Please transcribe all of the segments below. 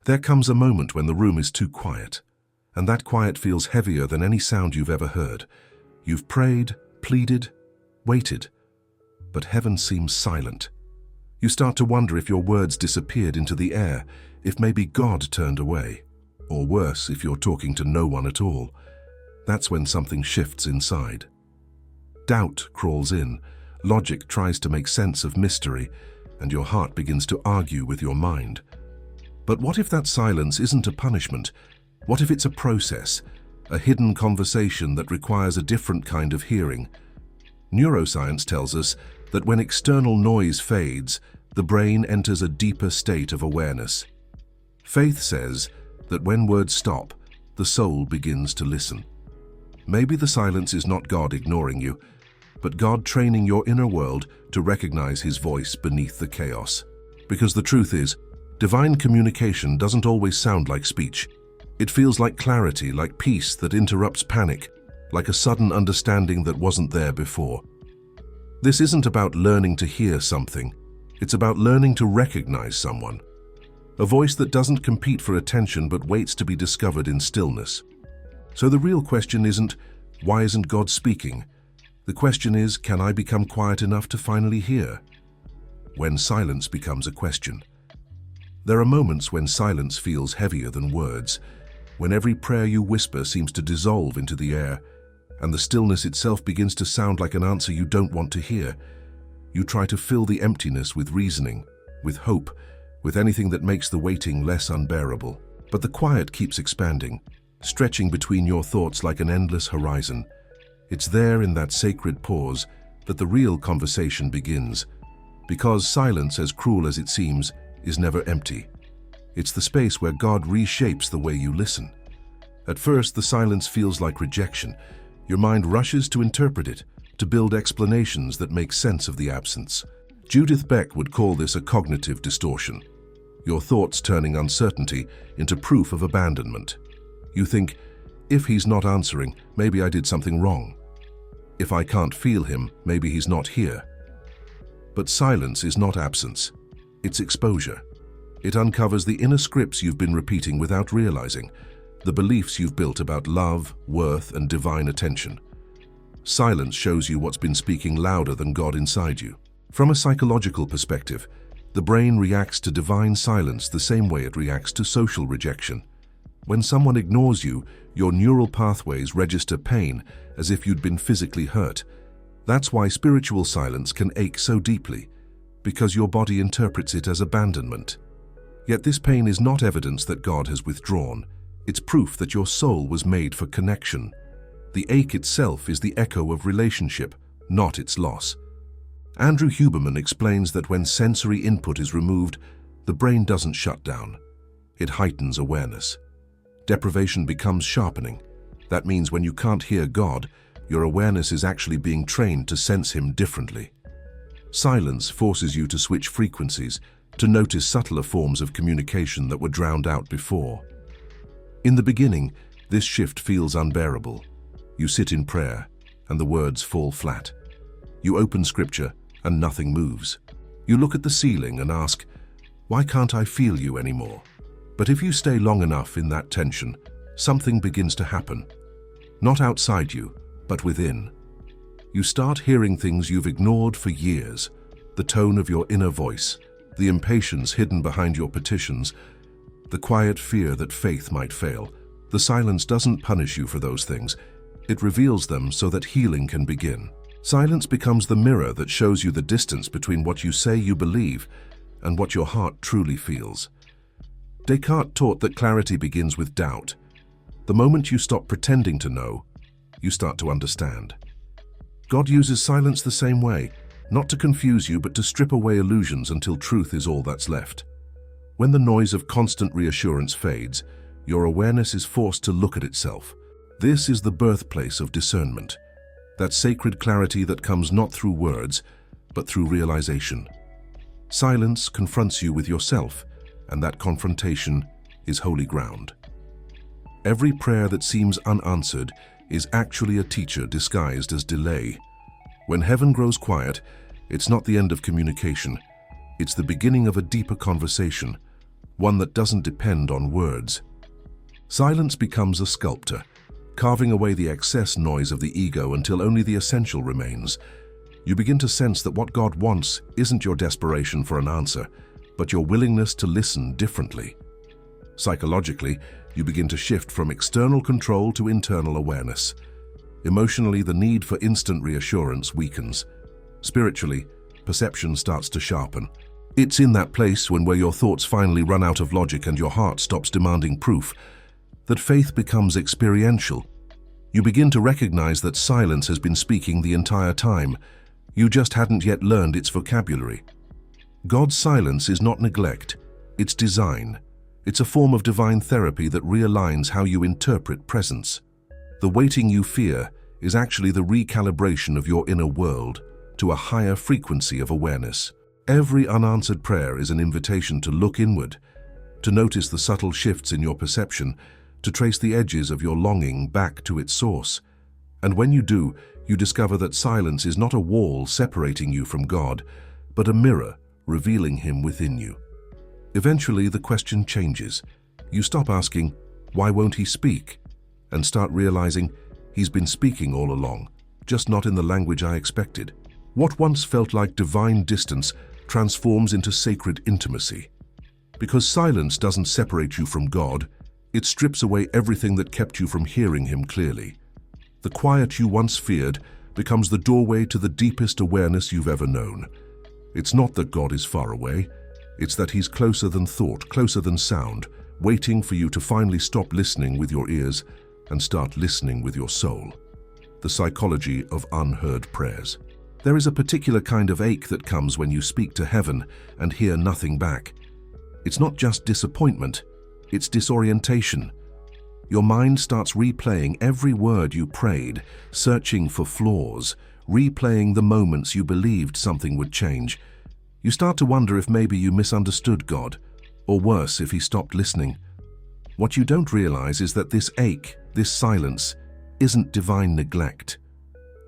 There comes a moment when the room is too quiet, and that quiet feels heavier than any sound you've ever heard. You've prayed, pleaded, waited, but heaven seems silent. You start to wonder if your words disappeared into the air, if maybe God turned away, or worse, if you're talking to no one at all. That's when something shifts inside. Doubt crawls in, logic tries to make sense of mystery, and your heart begins to argue with your mind. But what if that silence isn't a punishment? What if it's a process, a hidden conversation that requires a different kind of hearing? Neuroscience tells us that when external noise fades, the brain enters a deeper state of awareness. Faith says that when words stop, the soul begins to listen. Maybe the silence is not God ignoring you, but God training your inner world to recognize His voice beneath the chaos. Because the truth is, divine communication doesn't always sound like speech. It feels like clarity, like peace that interrupts panic, like a sudden understanding that wasn't there before. This isn't about learning to hear something. It's about learning to recognize someone. A voice that doesn't compete for attention but waits to be discovered in stillness. So the real question isn't, why isn't God speaking? The question is, can I become quiet enough to finally hear? When silence becomes a question. There are moments when silence feels heavier than words, when every prayer you whisper seems to dissolve into the air, and the stillness itself begins to sound like an answer you don't want to hear. You try to fill the emptiness with reasoning, with hope, with anything that makes the waiting less unbearable. But the quiet keeps expanding, stretching between your thoughts like an endless horizon. It's there in that sacred pause that the real conversation begins, because silence, as cruel as it seems, is never empty. It's the space where God reshapes the way you listen. At first, the silence feels like rejection. Your mind rushes to interpret it, to build explanations that make sense of the absence. Judith Beck would call this a cognitive distortion. Your thoughts turning uncertainty into proof of abandonment. You think, if he's not answering, maybe I did something wrong. If I can't feel him, maybe he's not here. But silence is not absence. It's exposure. It uncovers the inner scripts you've been repeating without realizing, the beliefs you've built about love, worth, and divine attention. Silence shows you what's been speaking louder than God inside you. From a psychological perspective, the brain reacts to divine silence the same way it reacts to social rejection. When someone ignores you, your neural pathways register pain as if you'd been physically hurt. That's why spiritual silence can ache so deeply, because your body interprets it as abandonment. Yet this pain is not evidence that God has withdrawn. It's proof that your soul was made for connection. The ache itself is the echo of relationship, not its loss. Andrew Huberman explains that when sensory input is removed, the brain doesn't shut down. It heightens awareness. Deprivation becomes sharpening. That means when you can't hear God, your awareness is actually being trained to sense Him differently. Silence forces you to switch frequencies, to notice subtler forms of communication that were drowned out before. In the beginning, this shift feels unbearable. You sit in prayer, and the words fall flat. You open scripture, and nothing moves. You look at the ceiling and ask, why can't I feel you anymore? But if you stay long enough in that tension, something begins to happen. Not outside you, but within. You start hearing things you've ignored for years, the tone of your inner voice, the impatience hidden behind your petitions, the quiet fear that faith might fail. The silence doesn't punish you for those things. It reveals them so that healing can begin. Silence becomes the mirror that shows you the distance between what you say you believe and what your heart truly feels. Descartes taught that clarity begins with doubt. The moment you stop pretending to know, you start to understand. God uses silence the same way, not to confuse you but to strip away illusions until truth is all that's left. When the noise of constant reassurance fades, your awareness is forced to look at itself. This is the birthplace of discernment, that sacred clarity that comes not through words, but through realization. Silence confronts you with yourself, and that confrontation is holy ground. Every prayer that seems unanswered is actually a teacher disguised as delay. When heaven grows quiet, it's not the end of communication. It's the beginning of a deeper conversation, one that doesn't depend on words. Silence becomes a sculptor, carving away the excess noise of the ego until only the essential remains. You begin to sense that what God wants isn't your desperation for an answer, but your willingness to listen differently. Psychologically, you begin to shift from external control to internal awareness. Emotionally, the need for instant reassurance weakens. Spiritually, perception starts to sharpen. It's in that place where your thoughts finally run out of logic and your heart stops demanding proof, that faith becomes experiential. You begin to recognize that silence has been speaking the entire time. You just hadn't yet learned its vocabulary. God's silence is not neglect, it's design. It's a form of divine therapy that realigns how you interpret presence. The waiting you fear is actually the recalibration of your inner world to a higher frequency of awareness. Every unanswered prayer is an invitation to look inward, to notice the subtle shifts in your perception, to trace the edges of your longing back to its source. And when you do, you discover that silence is not a wall separating you from God, but a mirror revealing Him within you. Eventually, the question changes. You stop asking, "Why won't He speak?" and start realizing, He's been speaking all along, just not in the language I expected. What once felt like divine distance transforms into sacred intimacy. Because silence doesn't separate you from God, it strips away everything that kept you from hearing Him clearly. The quiet you once feared becomes the doorway to the deepest awareness you've ever known. It's not that God is far away, it's that He's closer than thought, closer than sound, waiting for you to finally stop listening with your ears and start listening with your soul. The psychology of unheard prayers. There is a particular kind of ache that comes when you speak to heaven and hear nothing back. It's not just disappointment, it's disorientation. Your mind starts replaying every word you prayed, searching for flaws, replaying the moments you believed something would change. You start to wonder if maybe you misunderstood God, or worse, if He stopped listening. What you don't realize is that this ache, this silence, isn't divine neglect.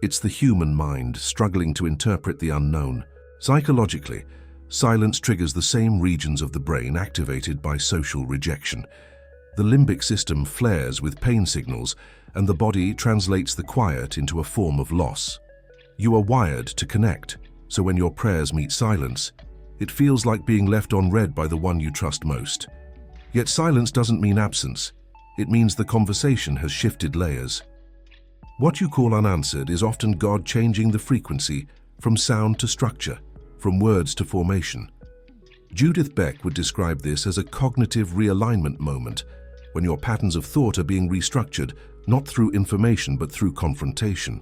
It's the human mind struggling to interpret the unknown. Psychologically, silence triggers the same regions of the brain activated by social rejection. The limbic system flares with pain signals, and the body translates the quiet into a form of loss. You are wired to connect, so when your prayers meet silence, it feels like being left unread by the one you trust most. Yet silence doesn't mean absence. It means the conversation has shifted layers. What you call unanswered is often God changing the frequency from sound to structure, from words to formation. Judith Beck would describe this as a cognitive realignment moment, when your patterns of thought are being restructured, not through information but through confrontation.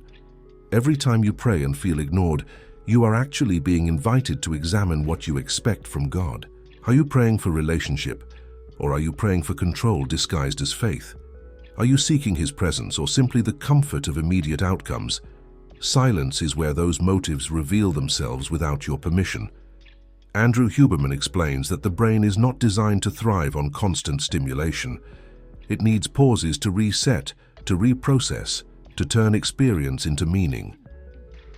Every time you pray and feel ignored, you are actually being invited to examine what you expect from God. Are you praying for relationship, or are you praying for control disguised as faith? Are you seeking His presence or simply the comfort of immediate outcomes? Silence is where those motives reveal themselves without your permission. Andrew Huberman explains that the brain is not designed to thrive on constant stimulation. It needs pauses to reset, to reprocess, to turn experience into meaning.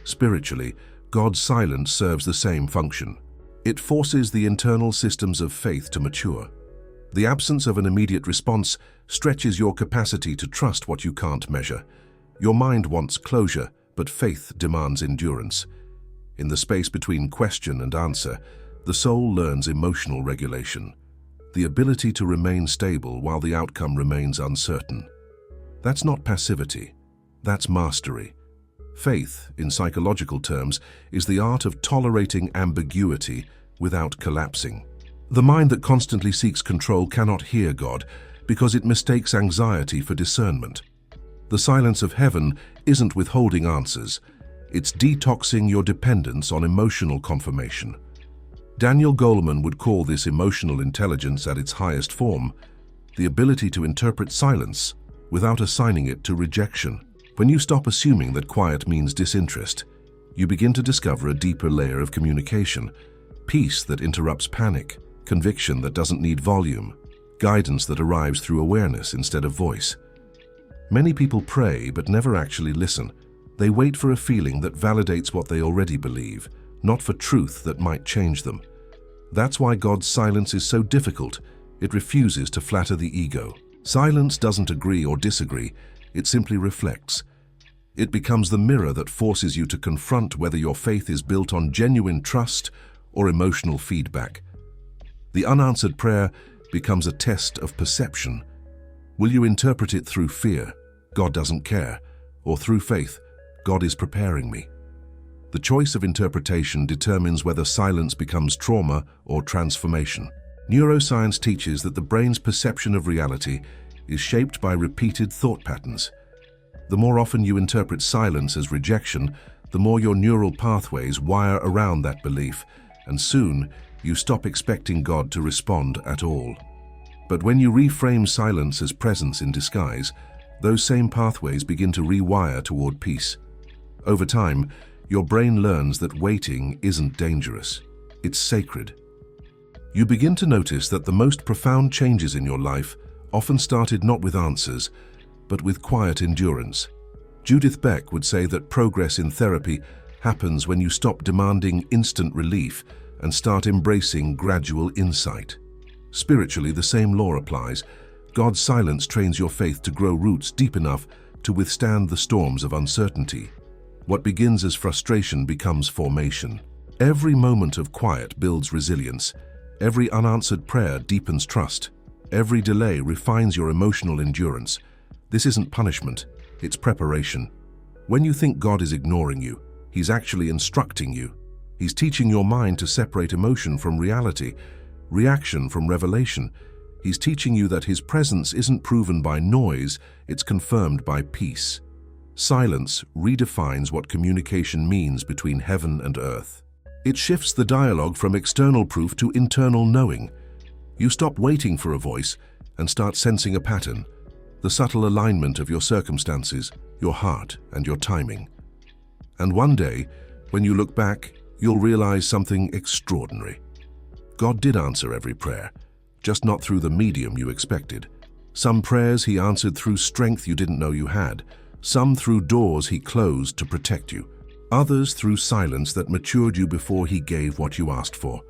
Spiritually, God's silence serves the same function. It forces the internal systems of faith to mature. The absence of an immediate response stretches your capacity to trust what you can't measure. Your mind wants closure, but faith demands endurance. In the space between question and answer, the soul learns emotional regulation, the ability to remain stable while the outcome remains uncertain. That's not passivity, that's mastery. Faith, in psychological terms, is the art of tolerating ambiguity without collapsing. The mind that constantly seeks control cannot hear God because it mistakes anxiety for discernment. The silence of heaven isn't withholding answers, it's detoxing your dependence on emotional confirmation. Daniel Goleman would call this emotional intelligence at its highest form, the ability to interpret silence without assigning it to rejection. When you stop assuming that quiet means disinterest, you begin to discover a deeper layer of communication, peace that interrupts panic, conviction that doesn't need volume, guidance that arrives through awareness instead of voice. Many people pray but never actually listen. They wait for a feeling that validates what they already believe, not for truth that might change them. That's why God's silence is so difficult, It refuses to flatter the ego. Silence doesn't agree or disagree, it simply reflects. It becomes the mirror that forces you to confront whether your faith is built on genuine trust or emotional feedback. The unanswered prayer becomes a test of perception. Will you interpret it through fear, God doesn't care, or through faith, God is preparing me? The choice of interpretation determines whether silence becomes trauma or transformation. Neuroscience teaches that the brain's perception of reality is shaped by repeated thought patterns. The more often you interpret silence as rejection, the more your neural pathways wire around that belief, and soon you stop expecting God to respond at all. But when you reframe silence as presence in disguise, those same pathways begin to rewire toward peace. Over time, your brain learns that waiting isn't dangerous, it's sacred. You begin to notice that the most profound changes in your life often started not with answers, but with quiet endurance. Judith Beck would say that progress in therapy happens when you stop demanding instant relief and start embracing gradual insight. Spiritually, the same law applies. God's silence trains your faith to grow roots deep enough to withstand the storms of uncertainty. What begins as frustration becomes formation. Every moment of quiet builds resilience. Every unanswered prayer deepens trust. Every delay refines your emotional endurance. This isn't punishment, it's preparation. When you think God is ignoring you, He's actually instructing you. He's teaching your mind to separate emotion from reality, reaction from revelation. He's teaching you that His presence isn't proven by noise, it's confirmed by peace. Silence redefines what communication means between heaven and earth. It shifts the dialogue from external proof to internal knowing. You stop waiting for a voice and start sensing a pattern, the subtle alignment of your circumstances, your heart, and your timing. And one day, when you look back, you'll realize something extraordinary. God did answer every prayer, just not through the medium you expected. Some prayers He answered through strength you didn't know you had, some through doors He closed to protect you, others through silence that matured you before He gave what you asked for.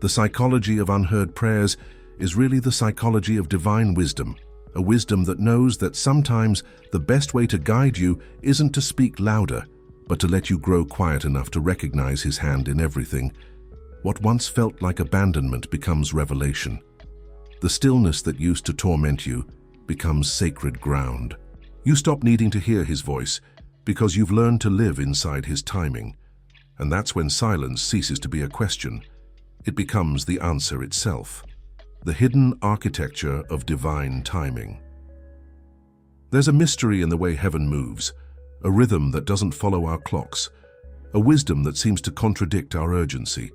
The psychology of unheard prayers is really the psychology of divine wisdom, a wisdom that knows that sometimes the best way to guide you isn't to speak louder, but to let you grow quiet enough to recognize His hand in everything. What once felt like abandonment becomes revelation. The stillness that used to torment you becomes sacred ground. You stop needing to hear His voice because you've learned to live inside His timing. And that's when silence ceases to be a question. It becomes the answer itself. The hidden architecture of divine timing. There's a mystery in the way heaven moves, a rhythm that doesn't follow our clocks, a wisdom that seems to contradict our urgency.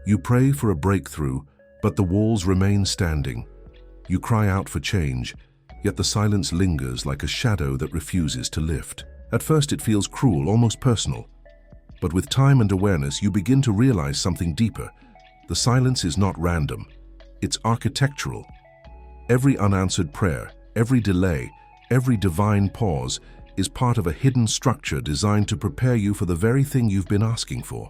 You pray for a breakthrough, but the walls remain standing. You cry out for change, yet the silence lingers like a shadow that refuses to lift. At first it feels cruel, almost personal. But with time and awareness, you begin to realize something deeper. The silence is not random. It's architectural. Every unanswered prayer, every delay, every divine pause is part of a hidden structure designed to prepare you for the very thing you've been asking for.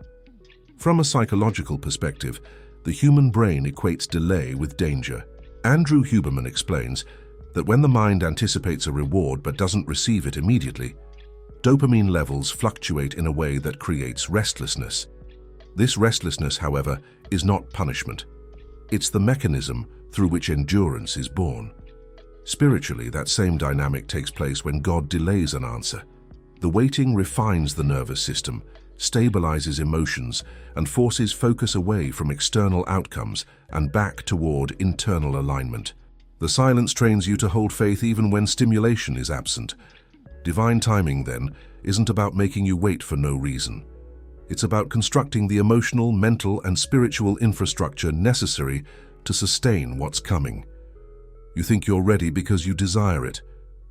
From a psychological perspective, the human brain equates delay with danger. Andrew Huberman explains that when the mind anticipates a reward but doesn't receive it immediately, dopamine levels fluctuate in a way that creates restlessness. This restlessness, however, is not punishment. It's the mechanism through which endurance is born. Spiritually, that same dynamic takes place when God delays an answer. The waiting refines the nervous system, stabilizes emotions, and forces focus away from external outcomes and back toward internal alignment. The silence trains you to hold faith even when stimulation is absent. Divine timing, then, isn't about making you wait for no reason. It's about constructing the emotional, mental, and spiritual infrastructure necessary to sustain what's coming. You think you're ready because you desire it,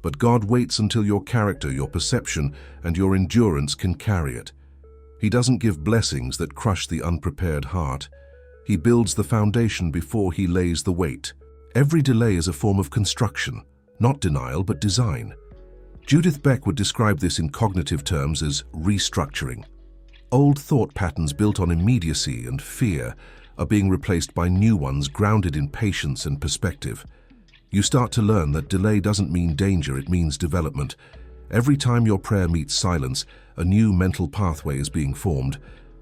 but God waits until your character, your perception, and your endurance can carry it. He doesn't give blessings that crush the unprepared heart. He builds the foundation before He lays the weight. Every delay is a form of construction, not denial but design. Judith Beck would describe this in cognitive terms as restructuring. Old thought patterns built on immediacy and fear are being replaced by new ones grounded in patience and perspective. You start to learn that delay doesn't mean danger, it means development. Every time your prayer meets silence, a new mental pathway is being formed,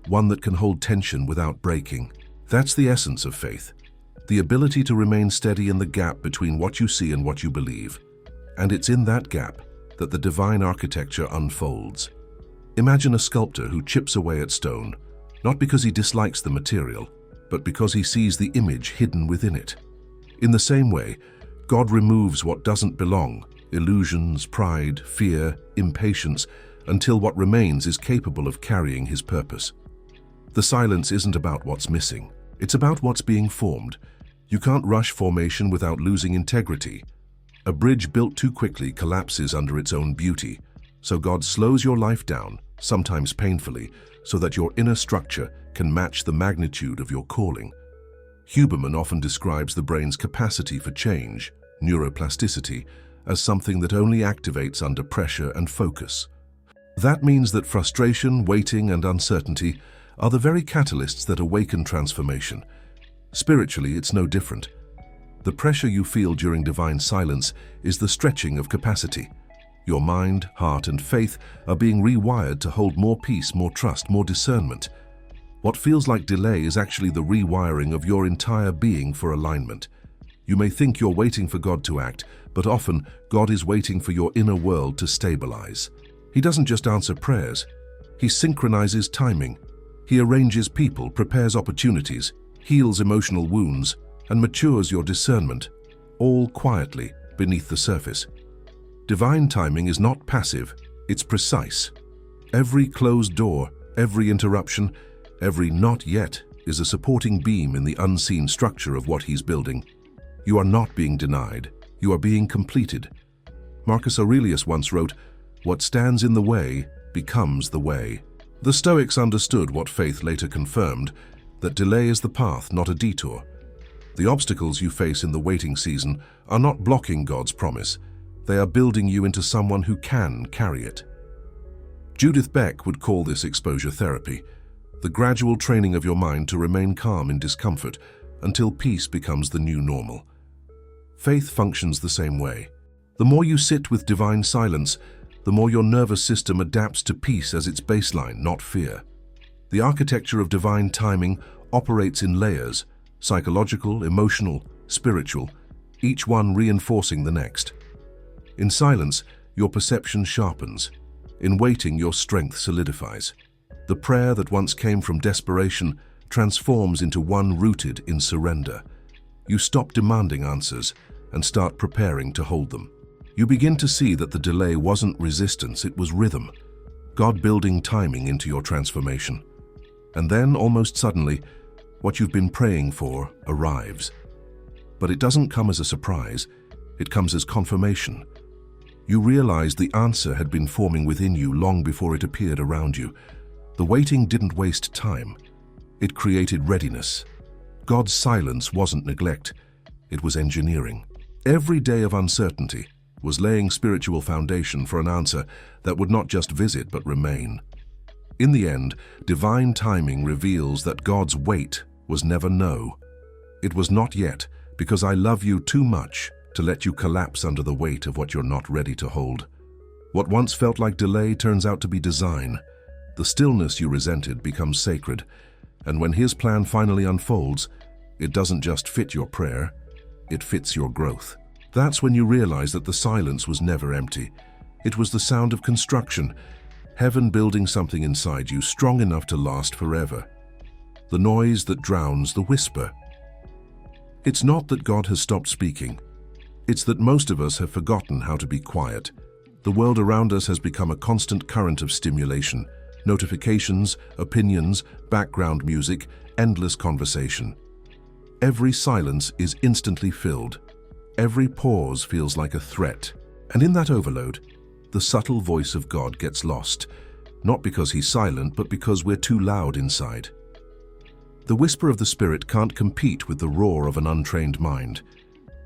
one that can hold tension without breaking. That's the essence of faith, the ability to remain steady in the gap between what you see and what you believe. And it's in that gap that the divine architecture unfolds. Imagine a sculptor who chips away at stone, not because he dislikes the material, but because he sees the image hidden within it. In the same way, God removes what doesn't belong, illusions, pride, fear, impatience, until what remains is capable of carrying his purpose. The silence isn't about what's missing, it's about what's being formed. You can't rush formation without losing integrity. A bridge built too quickly collapses under its own beauty, so God slows your life down, sometimes painfully, so that your inner structure can match the magnitude of your calling. Huberman often describes the brain's capacity for change, neuroplasticity, as something that only activates under pressure and focus. That means that frustration, waiting, and uncertainty are the very catalysts that awaken transformation. Spiritually, it's no different. The pressure you feel during divine silence is the stretching of capacity. Your mind, heart, and faith are being rewired to hold more peace, more trust, more discernment. What feels like delay is actually the rewiring of your entire being for alignment. You may think you're waiting for God to act, but often God is waiting for your inner world to stabilize. He doesn't just answer prayers. He synchronizes timing. He arranges people, prepares opportunities, heals emotional wounds, and matures your discernment, all quietly beneath the surface. Divine timing is not passive, it's precise. Every closed door, every interruption, every not yet is a supporting beam in the unseen structure of what he's building. You are not being denied, you are being completed. Marcus Aurelius once wrote, "What stands in the way becomes the way." The Stoics understood what faith later confirmed, that delay is the path, not a detour. The obstacles you face in the waiting season are not blocking God's promise. They are building you into someone who can carry it. Judith Beck would call this exposure therapy, the gradual training of your mind to remain calm in discomfort until peace becomes the new normal. Faith functions the same way. The more you sit with divine silence, the more your nervous system adapts to peace as its baseline, not fear. The architecture of divine timing operates in layers, psychological, emotional, spiritual, each one reinforcing the next. In silence, your perception sharpens. In waiting, your strength solidifies. The prayer that once came from desperation transforms into one rooted in surrender. You stop demanding answers and start preparing to hold them. You begin to see that the delay wasn't resistance, it was rhythm, God building timing into your transformation. And then, almost suddenly, what you've been praying for arrives. But it doesn't come as a surprise, it comes as confirmation. You realize the answer had been forming within you long before it appeared around you. The waiting didn't waste time, it created readiness. God's silence wasn't neglect, it was engineering. Every day of uncertainty was laying spiritual foundation for an answer that would not just visit but remain. In the end, divine timing reveals that God's wait was never no. It was not yet, because I love you too much to let you collapse under the weight of what you're not ready to hold. What once felt like delay turns out to be design. The stillness you resented becomes sacred, and when His plan finally unfolds, it doesn't just fit your prayer, it fits your growth. That's when you realize that the silence was never empty. It was the sound of construction, heaven building something inside you strong enough to last forever. The noise that drowns the whisper. It's not that God has stopped speaking. It's that most of us have forgotten how to be quiet. The world around us has become a constant current of stimulation, notifications, opinions, background music, endless conversation. Every silence is instantly filled. Every pause feels like a threat. And in that overload, the subtle voice of God gets lost, not because He's silent, but because we're too loud inside. The whisper of the Spirit can't compete with the roar of an untrained mind.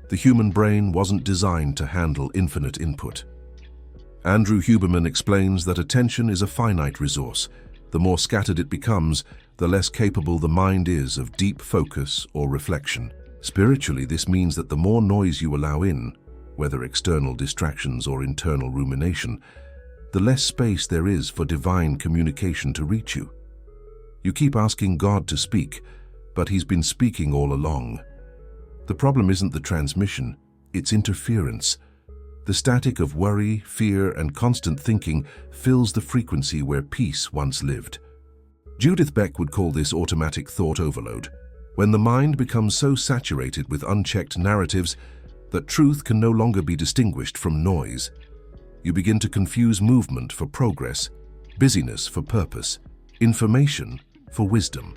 The human brain wasn't designed to handle infinite input. Andrew Huberman explains that attention is a finite resource. The more scattered it becomes, the less capable the mind is of deep focus or reflection. Spiritually, this means that the more noise you allow in, whether external distractions or internal rumination, the less space there is for divine communication to reach you. You keep asking God to speak, but He's been speaking all along. The problem isn't the transmission, it's interference. The static of worry, fear, and constant thinking fills the frequency where peace once lived. Judith Beck would call this automatic thought overload, when the mind becomes so saturated with unchecked narratives that truth can no longer be distinguished from noise. You begin to confuse movement for progress, busyness for purpose, information for wisdom.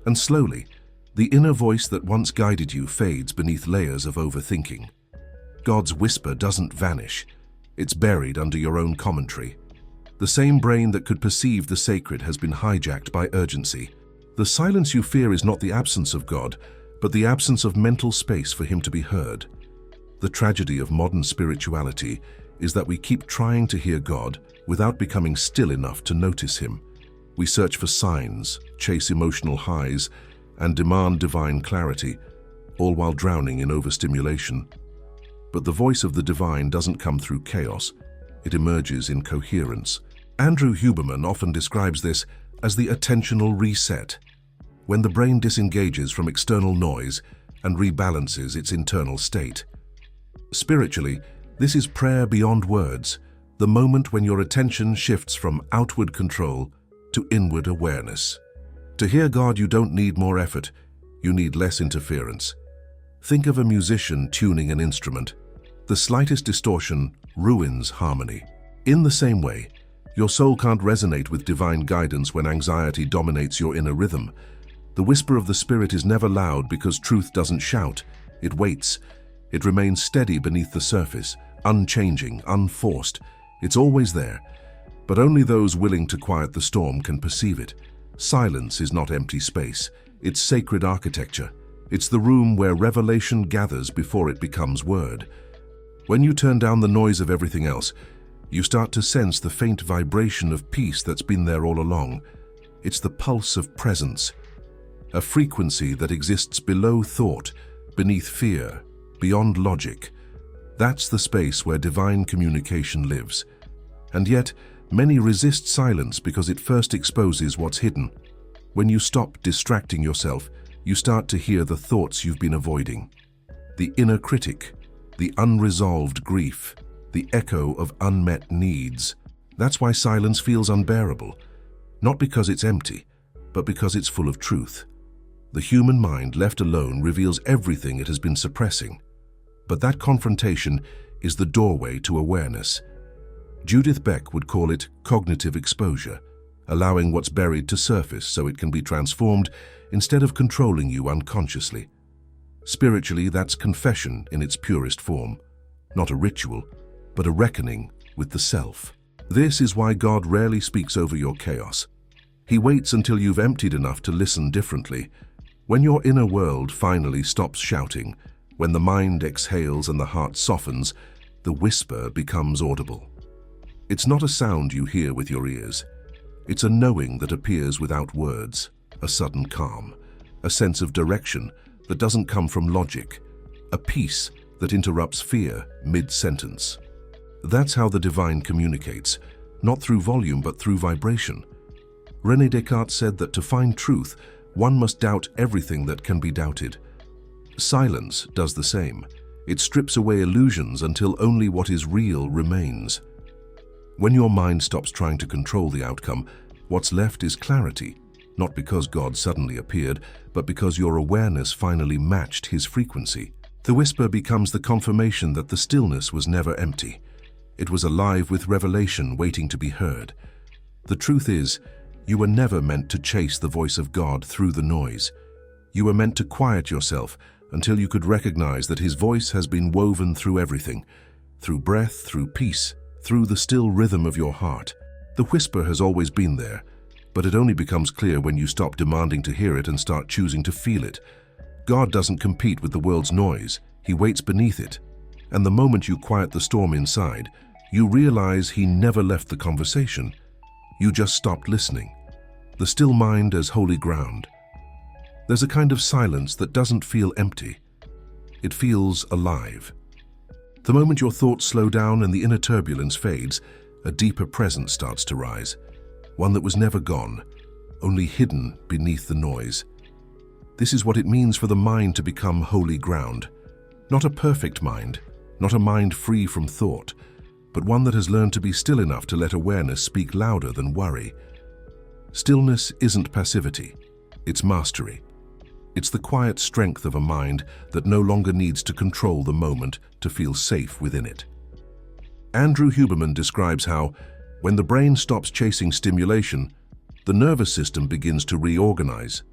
And slowly, the inner voice that once guided you fades beneath layers of overthinking. God's whisper doesn't vanish. It's buried under your own commentary. The same brain that could perceive the sacred has been hijacked by urgency. The silence you fear is not the absence of God, but the absence of mental space for Him to be heard. The tragedy of modern spirituality is that we keep trying to hear God without becoming still enough to notice Him. We search for signs, chase emotional highs, and demand divine clarity, all while drowning in overstimulation. But the voice of the divine doesn't come through chaos. It emerges in coherence. Andrew Huberman often describes this as the attentional reset, when the brain disengages from external noise and rebalances its internal state. Spiritually, this is prayer beyond words, the moment when your attention shifts from outward control to inward awareness. To hear God, you don't need more effort, you need less interference. Think of a musician tuning an instrument. The slightest distortion ruins harmony. In the same way, your soul can't resonate with divine guidance when anxiety dominates your inner rhythm. The whisper of the Spirit is never loud because truth doesn't shout. It waits. It remains steady beneath the surface, unchanging, unforced. It's always there, but only those willing to quiet the storm can perceive it. Silence is not empty space. It's sacred architecture. It's the room where revelation gathers before it becomes word. When you turn down the noise of everything else, you start to sense the faint vibration of peace that's been there all along. It's the pulse of presence, a frequency that exists below thought, beneath fear, beyond logic. That's the space where divine communication lives. And yet, many resist silence because it first exposes what's hidden. When you stop distracting yourself, you start to hear the thoughts you've been avoiding. The inner critic, the unresolved grief, the echo of unmet needs. That's why silence feels unbearable, not because it's empty, but because it's full of truth. The human mind, left alone, reveals everything it has been suppressing. But that confrontation is the doorway to awareness. Judith Beck would call it cognitive exposure, allowing what's buried to surface so it can be transformed instead of controlling you unconsciously. Spiritually, that's confession in its purest form, not a ritual, but a reckoning with the self. This is why God rarely speaks over your chaos. He waits until you've emptied enough to listen differently. When your inner world finally stops shouting, when the mind exhales and the heart softens, the whisper becomes audible. It's not a sound you hear with your ears. It's a knowing that appears without words, a sudden calm, a sense of direction that doesn't come from logic, a peace that interrupts fear mid-sentence. That's how the divine communicates, not through volume but through vibration. René Descartes said that to find truth, one must doubt everything that can be doubted. Silence does the same. It strips away illusions until only what is real remains. When your mind stops trying to control the outcome, what's left is clarity, not because God suddenly appeared, but because your awareness finally matched His frequency. The whisper becomes the confirmation that the stillness was never empty. It was alive with revelation waiting to be heard. The truth is, you were never meant to chase the voice of God through the noise. You were meant to quiet yourself until you could recognize that His voice has been woven through everything, through breath, through peace, through the still rhythm of your heart. The whisper has always been there, but it only becomes clear when you stop demanding to hear it and start choosing to feel it. God doesn't compete with the world's noise. He waits beneath it. And the moment you quiet the storm inside, you realize He never left the conversation. You just stopped listening. The still mind as holy ground. There's a kind of silence that doesn't feel empty. It feels alive. The moment your thoughts slow down and the inner turbulence fades, a deeper presence starts to rise, one that was never gone, only hidden beneath the noise. This is what it means for the mind to become holy ground. Not a perfect mind, not a mind free from thought, but one that has learned to be still enough to let awareness speak louder than worry. Stillness isn't passivity, it's mastery. It's the quiet strength of a mind that no longer needs to control the moment to feel safe within it. Andrew Huberman describes how, when the brain stops chasing stimulation, the nervous system begins to reorganize.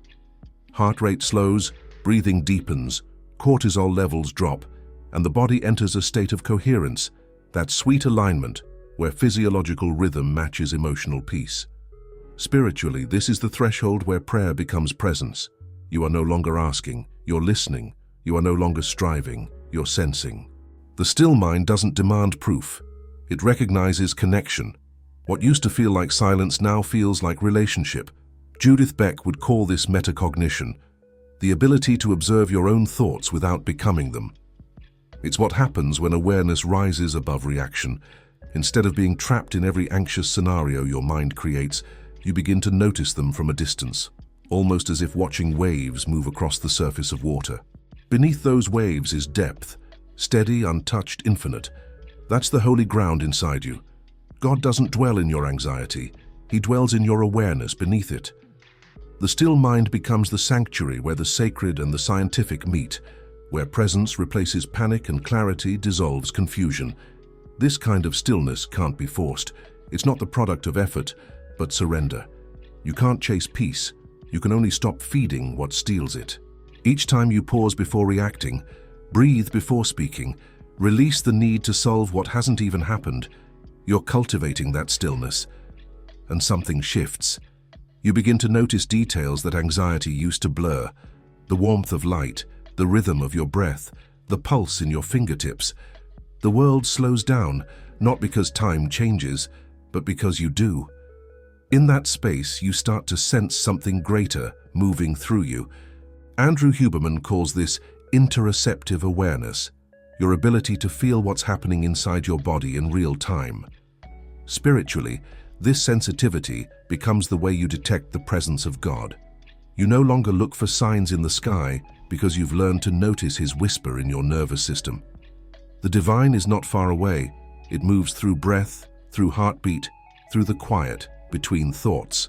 Heart rate slows, breathing deepens, cortisol levels drop, and the body enters a state of coherence, that sweet alignment where physiological rhythm matches emotional peace. Spiritually, this is the threshold where prayer becomes presence. You are no longer asking, you're listening. You are no longer striving, you're sensing. The still mind doesn't demand proof. It recognizes connection. What used to feel like silence now feels like relationship. Judith Beck would call this metacognition, the ability to observe your own thoughts without becoming them. It's what happens when awareness rises above reaction. Instead of being trapped in every anxious scenario your mind creates, you begin to notice them from a distance, almost as if watching waves move across the surface of water. Beneath those waves is depth, steady, untouched, infinite. That's the holy ground inside you. God doesn't dwell in your anxiety. He dwells in your awareness beneath it. The still mind becomes the sanctuary where the sacred and the scientific meet, where presence replaces panic and clarity dissolves confusion. This kind of stillness can't be forced. It's not the product of effort, but surrender. You can't chase peace. You can only stop feeding what steals it. Each time you pause before reacting, breathe before speaking, release the need to solve what hasn't even happened, you're cultivating that stillness. And something shifts. You begin to notice details that anxiety used to blur. The warmth of light, the rhythm of your breath, the pulse in your fingertips. The world slows down, not because time changes, but because you do. In that space, you start to sense something greater moving through you. Andrew Huberman calls this interoceptive awareness, your ability to feel what's happening inside your body in real time. Spiritually, this sensitivity becomes the way you detect the presence of God. You no longer look for signs in the sky because you've learned to notice His whisper in your nervous system. The divine is not far away. It moves through breath, through heartbeat, through the quiet between thoughts.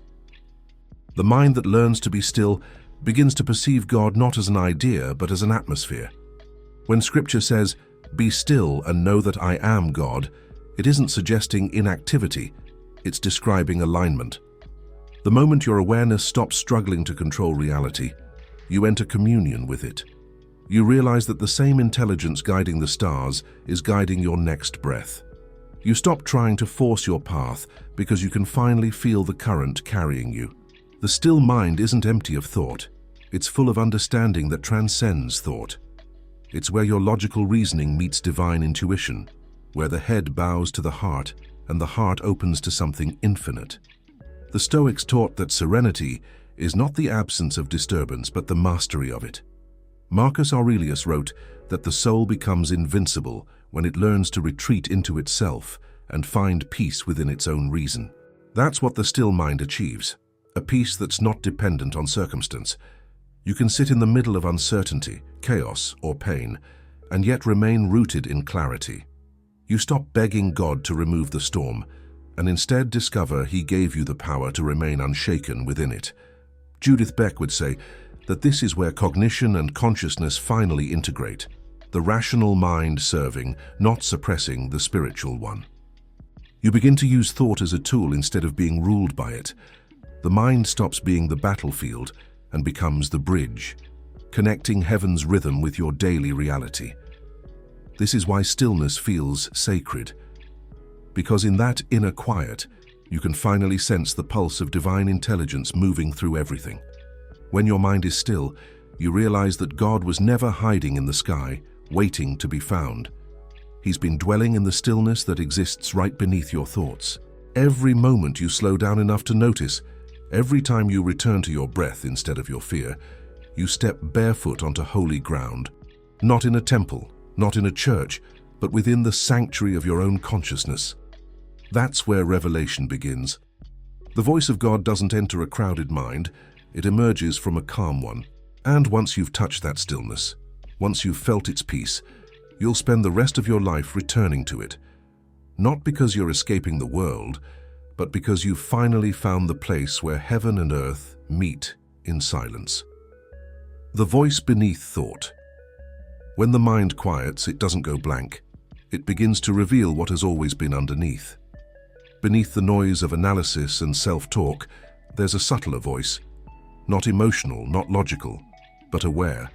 The mind that learns to be still begins to perceive God not as an idea but as an atmosphere. When Scripture says, "Be still and know that I am God," it isn't suggesting inactivity, it's describing alignment. The moment your awareness stops struggling to control reality, you enter communion with it. You realize that the same intelligence guiding the stars is guiding your next breath. You stop trying to force your path because you can finally feel the current carrying you. The still mind isn't empty of thought. It's full of understanding that transcends thought. It's where your logical reasoning meets divine intuition, where the head bows to the heart and the heart opens to something infinite. The Stoics taught that serenity is not the absence of disturbance but the mastery of it. Marcus Aurelius wrote that the soul becomes invincible when it learns to retreat into itself and find peace within its own reason. That's what the still mind achieves, a peace that's not dependent on circumstance. You can sit in the middle of uncertainty, chaos, or pain, and yet remain rooted in clarity. You stop begging God to remove the storm, and instead discover He gave you the power to remain unshaken within it. Judith Beck would say that this is where cognition and consciousness finally integrate, the rational mind serving, not suppressing, the spiritual one. You begin to use thought as a tool instead of being ruled by it. The mind stops being the battlefield and becomes the bridge, connecting heaven's rhythm with your daily reality. This is why stillness feels sacred, because in that inner quiet, you can finally sense the pulse of divine intelligence moving through everything. When your mind is still, you realize that God was never hiding in the sky, waiting to be found. He's been dwelling in the stillness that exists right beneath your thoughts. Every moment you slow down enough to notice, Every time you return to your breath instead of your fear, you step barefoot onto holy ground, not in a temple, not in a church, but within the sanctuary of your own consciousness. That's where revelation begins. The voice of God doesn't enter a crowded mind, it emerges from a calm one. And once you've touched that stillness, once you've felt its peace, you'll spend the rest of your life returning to it. Not because you're escaping the world, but because you've finally found the place where heaven and earth meet in silence. The voice beneath thought. When the mind quiets, it doesn't go blank. It begins to reveal what has always been underneath. Beneath the noise of analysis and self-talk, there's a subtler voice. Not emotional, not logical, but aware.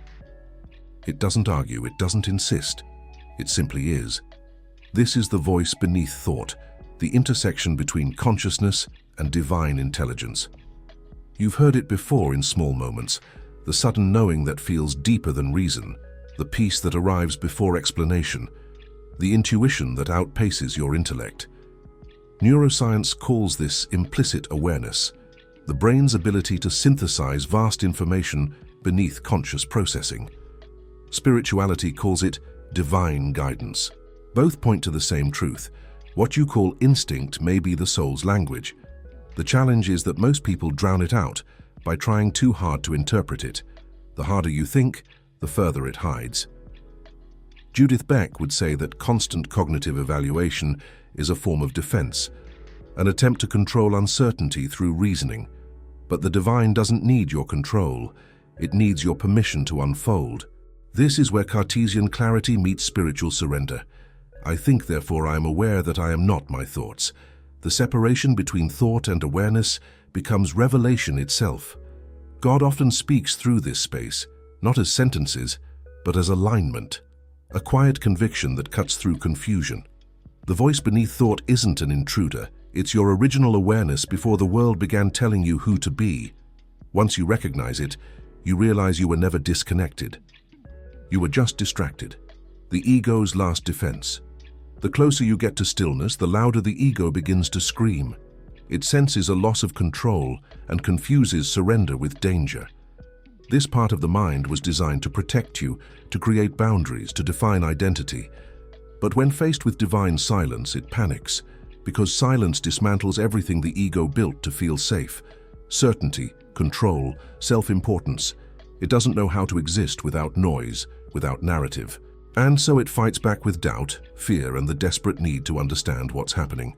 It doesn't argue, it doesn't insist. It simply is. This is the voice beneath thought, the intersection between consciousness and divine intelligence. You've heard it before in small moments, the sudden knowing that feels deeper than reason, the peace that arrives before explanation, the intuition that outpaces your intellect. Neuroscience calls this implicit awareness, the brain's ability to synthesize vast information beneath conscious processing. Spirituality calls it divine guidance. Both point to the same truth. What you call instinct may be the soul's language. The challenge is that most people drown it out by trying too hard to interpret it. The harder you think, the further it hides. Judith Beck would say that constant cognitive evaluation is a form of defense, an attempt to control uncertainty through reasoning. But the divine doesn't need your control, it needs your permission to unfold. This is where Cartesian clarity meets spiritual surrender. I think, therefore I am aware that I am not my thoughts. The separation between thought and awareness becomes revelation itself. God often speaks through this space, not as sentences, but as alignment, a quiet conviction that cuts through confusion. The voice beneath thought isn't an intruder, it's your original awareness before the world began telling you who to be. Once you recognize it, you realize you were never disconnected. You were just distracted. The ego's last defense. The closer you get to stillness, the louder the ego begins to scream. It senses a loss of control and confuses surrender with danger. This part of the mind was designed to protect you, to create boundaries, to define identity. But when faced with divine silence, it panics, because silence dismantles everything the ego built to feel safe. Certainty, control, self-importance. It doesn't know how to exist without noise, without narrative. And so it fights back with doubt, fear, and the desperate need to understand what's happening.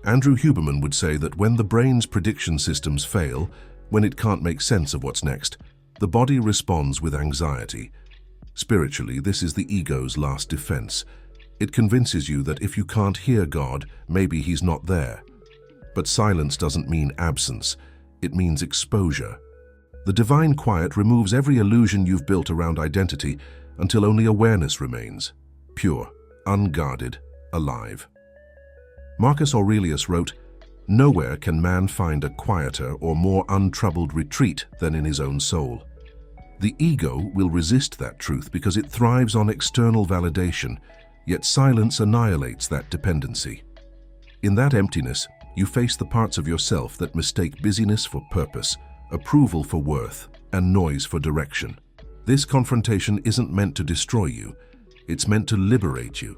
Andrew Huberman would say that when the brain's prediction systems fail, when it can't make sense of what's next, the body responds with anxiety. Spiritually, this is the ego's last defense. It convinces you that if you can't hear God, maybe He's not there. But silence doesn't mean absence, it means exposure. The divine quiet removes every illusion you've built around identity until only awareness remains, pure, unguarded, alive. Marcus Aurelius wrote, "Nowhere can man find a quieter or more untroubled retreat than in his own soul." The ego will resist that truth because it thrives on external validation, yet silence annihilates that dependency. In that emptiness, you face the parts of yourself that mistake busyness for purpose, approval for worth, and noise for direction. This confrontation isn't meant to destroy you, it's meant to liberate you.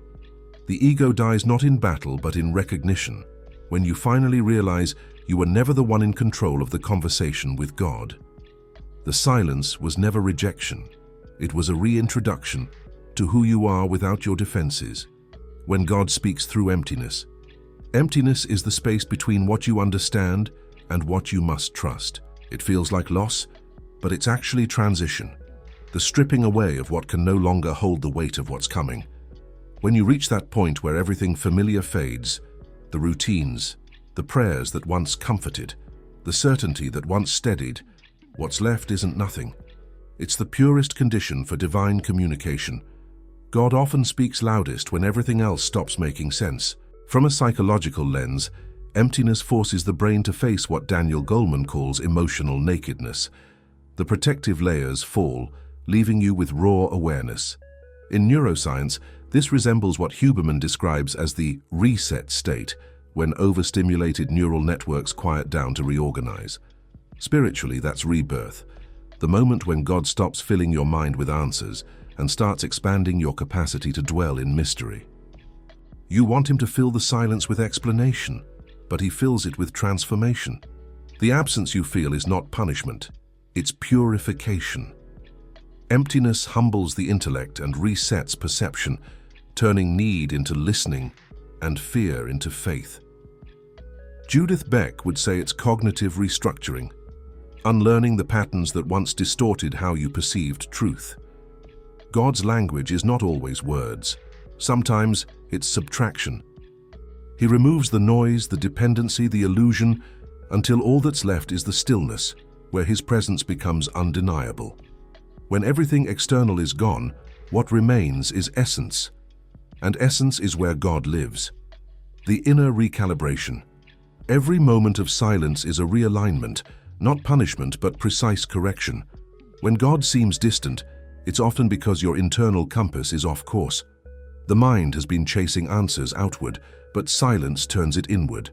The ego dies not in battle but in recognition, when you finally realize you were never the one in control of the conversation with God. The silence was never rejection, it was a reintroduction to who you are without your defenses. When God speaks through emptiness, emptiness is the space between what you understand and what you must trust. It feels like loss, but it's actually transition, the stripping away of what can no longer hold the weight of what's coming. When you reach that point where everything familiar fades, the routines, the prayers that once comforted, the certainty that once steadied, what's left isn't nothing. It's the purest condition for divine communication. God often speaks loudest when everything else stops making sense. From a psychological lens, emptiness forces the brain to face what Daniel Goleman calls emotional nakedness. The protective layers fall, leaving you with raw awareness. In neuroscience, this resembles what Huberman describes as the reset state, when overstimulated neural networks quiet down to reorganize. Spiritually, that's rebirth, the moment when God stops filling your mind with answers and starts expanding your capacity to dwell in mystery. You want him to fill the silence with explanation, but he fills it with transformation. The absence you feel is not punishment, it's purification. Emptiness humbles the intellect and resets perception, turning need into listening and fear into faith. Judith Beck would say it's cognitive restructuring, unlearning the patterns that once distorted how you perceived truth. God's language is not always words. Sometimes it's subtraction. He removes the noise, the dependency, the illusion, until all that's left is the stillness, where his presence becomes undeniable. When everything external is gone, what remains is essence. And essence is where God lives. The inner recalibration. Every moment of silence is a realignment, not punishment but precise correction. When God seems distant, it's often because your internal compass is off course. The mind has been chasing answers outward, but silence turns it inward.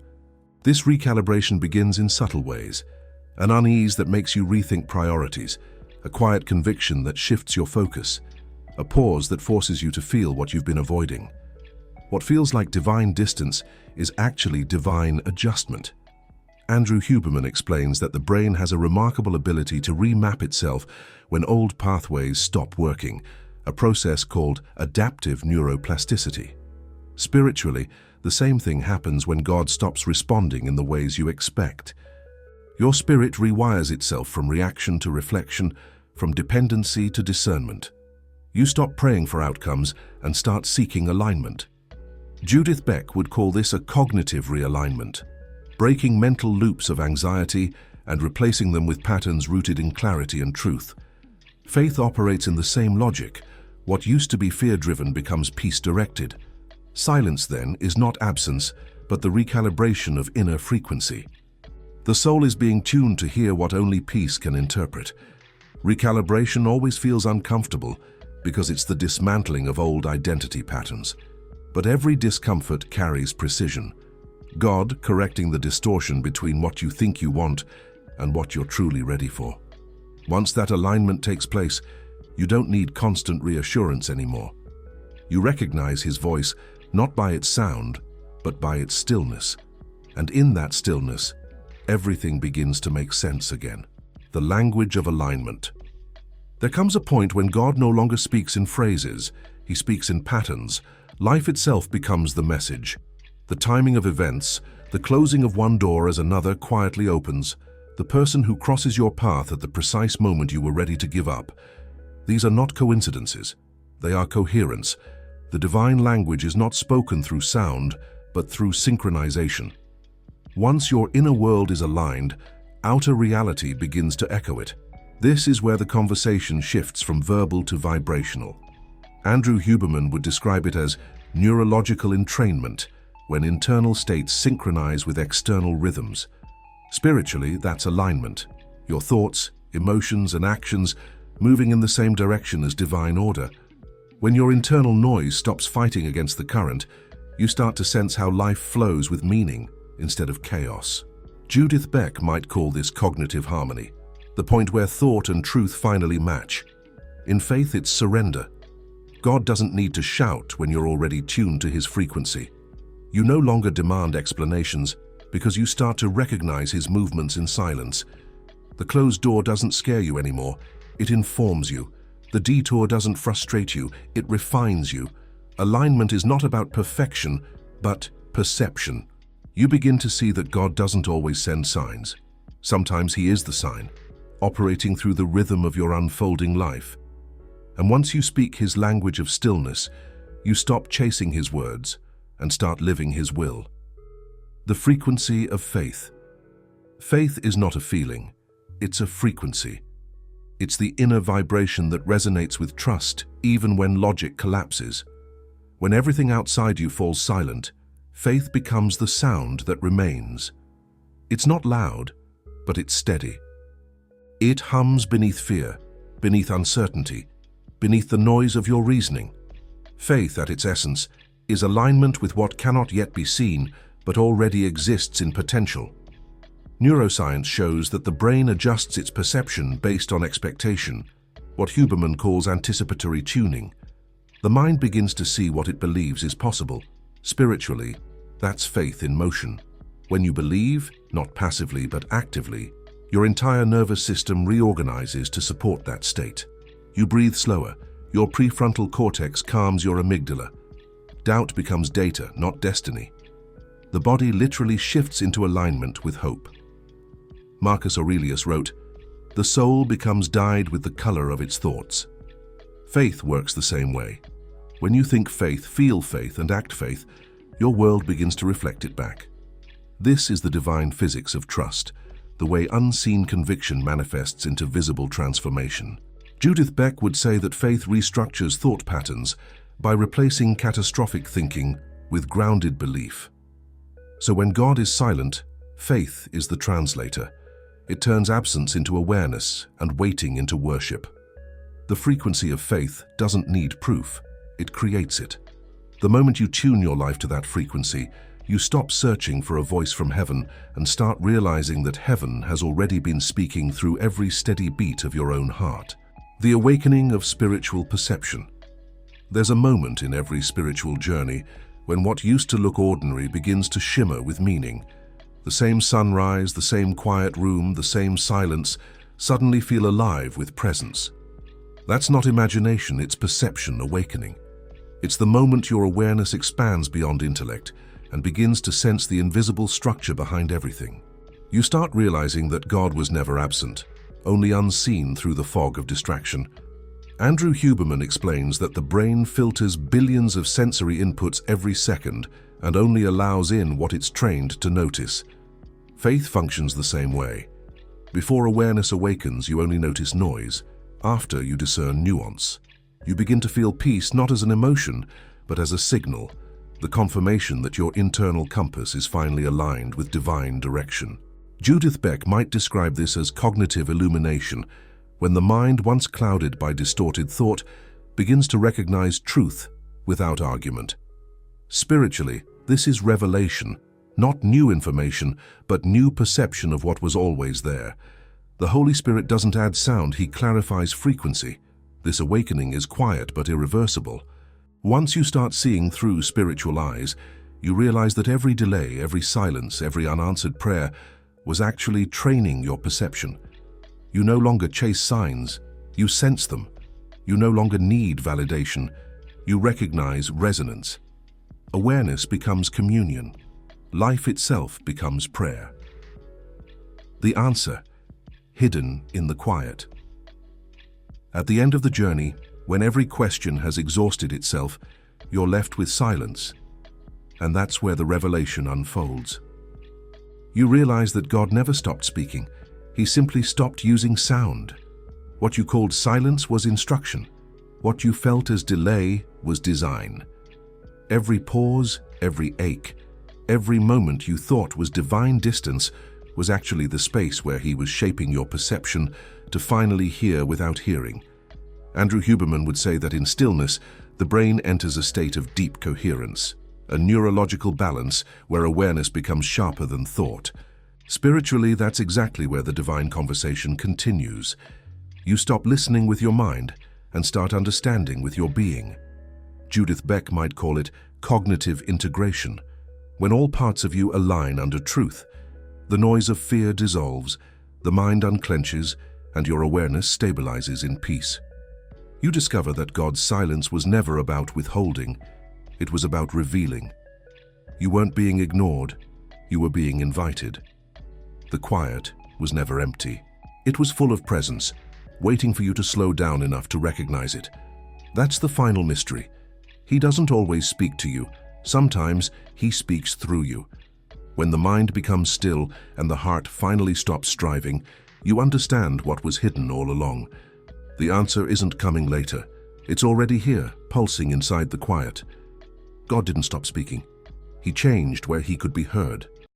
This recalibration begins in subtle ways. An unease that makes you rethink priorities, a quiet conviction that shifts your focus, a pause that forces you to feel what you've been avoiding. What feels like divine distance is actually divine adjustment. Andrew Huberman explains that the brain has a remarkable ability to remap itself when old pathways stop working, a process called adaptive neuroplasticity. Spiritually, the same thing happens when God stops responding in the ways you expect. Your spirit rewires itself from reaction to reflection, from dependency to discernment. You stop praying for outcomes and start seeking alignment. Judith Beck would call this a cognitive realignment, breaking mental loops of anxiety and replacing them with patterns rooted in clarity and truth. Faith operates in the same logic. What used to be fear-driven becomes peace-directed. Silence, then, is not absence, but the recalibration of inner frequency. The soul is being tuned to hear what only peace can interpret. Recalibration always feels uncomfortable because it's the dismantling of old identity patterns. But every discomfort carries precision. God correcting the distortion between what you think you want and what you're truly ready for. Once that alignment takes place, you don't need constant reassurance anymore. You recognize his voice not by its sound, but by its stillness. And in that stillness, everything begins to make sense again. The language of alignment. There comes a point when God no longer speaks in phrases, he speaks in patterns. Life itself becomes the message. The timing of events, the closing of one door as another quietly opens, the person who crosses your path at the precise moment you were ready to give up. These are not coincidences. They are coherence. The divine language is not spoken through sound, but through synchronization. Once your inner world is aligned, outer reality begins to echo it. This is where the conversation shifts from verbal to vibrational. Andrew Huberman would describe it as neurological entrainment, when internal states synchronize with external rhythms. Spiritually, that's alignment. Your thoughts, emotions, and actions moving in the same direction as divine order. When your internal noise stops fighting against the current, you start to sense how life flows with meaning instead of chaos. Judith Beck might call this cognitive harmony, the point where thought and truth finally match. In faith, it's surrender. God doesn't need to shout when you're already tuned to his frequency. You no longer demand explanations because you start to recognize his movements in silence. The closed door doesn't scare you anymore, it informs you. The detour doesn't frustrate you, it refines you. Alignment is not about perfection, but perception. You begin to see that God doesn't always send signs. Sometimes he is the sign, operating through the rhythm of your unfolding life. And once you speak his language of stillness, you stop chasing his words and start living his will. The frequency of faith. Faith is not a feeling, it's a frequency. It's the inner vibration that resonates with trust even when logic collapses. When everything outside you falls silent, faith becomes the sound that remains. It's not loud, but it's steady. It hums beneath fear, beneath uncertainty, beneath the noise of your reasoning. Faith, at its essence, is alignment with what cannot yet be seen, but already exists in potential. Neuroscience shows that the brain adjusts its perception based on expectation, what Huberman calls anticipatory tuning. The mind begins to see what it believes is possible. Spiritually, that's faith in motion. When you believe, not passively but actively, your entire nervous system reorganizes to support that state. You breathe slower, your prefrontal cortex calms your amygdala. Doubt becomes data, not destiny. The body literally shifts into alignment with hope. Marcus Aurelius wrote, "The soul becomes dyed with the color of its thoughts." Faith works the same way. When you think faith, feel faith, and act faith, your world begins to reflect it back. This is the divine physics of trust, the way unseen conviction manifests into visible transformation. Judith Beck would say that faith restructures thought patterns by replacing catastrophic thinking with grounded belief. So when God is silent, faith is the translator. It turns absence into awareness and waiting into worship. The frequency of faith doesn't need proof, it creates it. The moment you tune your life to that frequency, you stop searching for a voice from heaven and start realizing that heaven has already been speaking through every steady beat of your own heart. The awakening of spiritual perception. There's a moment in every spiritual journey when what used to look ordinary begins to shimmer with meaning. The same sunrise, the same quiet room, the same silence suddenly feel alive with presence. That's not imagination, it's perception awakening. It's the moment your awareness expands beyond intellect and begins to sense the invisible structure behind everything. You start realizing that God was never absent, only unseen through the fog of distraction. Andrew Huberman explains that the brain filters billions of sensory inputs every second and only allows in what it's trained to notice. Faith functions the same way. Before awareness awakens, you only notice noise. After, you discern nuance. You begin to feel peace not as an emotion, but as a signal, the confirmation that your internal compass is finally aligned with divine direction. Judith Beck might describe this as cognitive illumination, when the mind, once clouded by distorted thought, begins to recognize truth without argument. Spiritually, this is revelation, not new information, but new perception of what was always there. The Holy Spirit doesn't add sound, He clarifies frequency. This awakening is quiet but irreversible. Once you start seeing through spiritual eyes, you realize that every delay, every silence, every unanswered prayer was actually training your perception. You no longer chase signs, you sense them. You no longer need validation, you recognize resonance. Awareness becomes communion. Life itself becomes prayer. The answer, hidden in the quiet. At the end of the journey, when every question has exhausted itself, you're left with silence, and that's where the revelation unfolds. You realize that God never stopped speaking. He simply stopped using sound. What you called silence was instruction. What you felt as delay was design. Every pause, every ache, every moment you thought was divine distance was actually the space where He was shaping your perception to finally hear without hearing. Andrew Huberman would say that in stillness, the brain enters a state of deep coherence, a neurological balance where awareness becomes sharper than thought. Spiritually, that's exactly where the divine conversation continues. You stop listening with your mind and start understanding with your being. Judith Beck might call it cognitive integration. When all parts of you align under truth, the noise of fear dissolves, the mind unclenches, and your awareness stabilizes in peace. You discover that God's silence was never about withholding, it was about revealing. You weren't being ignored, you were being invited. The quiet was never empty. It was full of presence, waiting for you to slow down enough to recognize it. That's the final mystery. He doesn't always speak to you. Sometimes He speaks through you. When the mind becomes still and the heart finally stops striving, you understand what was hidden all along. The answer isn't coming later. It's already here, pulsing inside the quiet. God didn't stop speaking. He changed where He could be heard.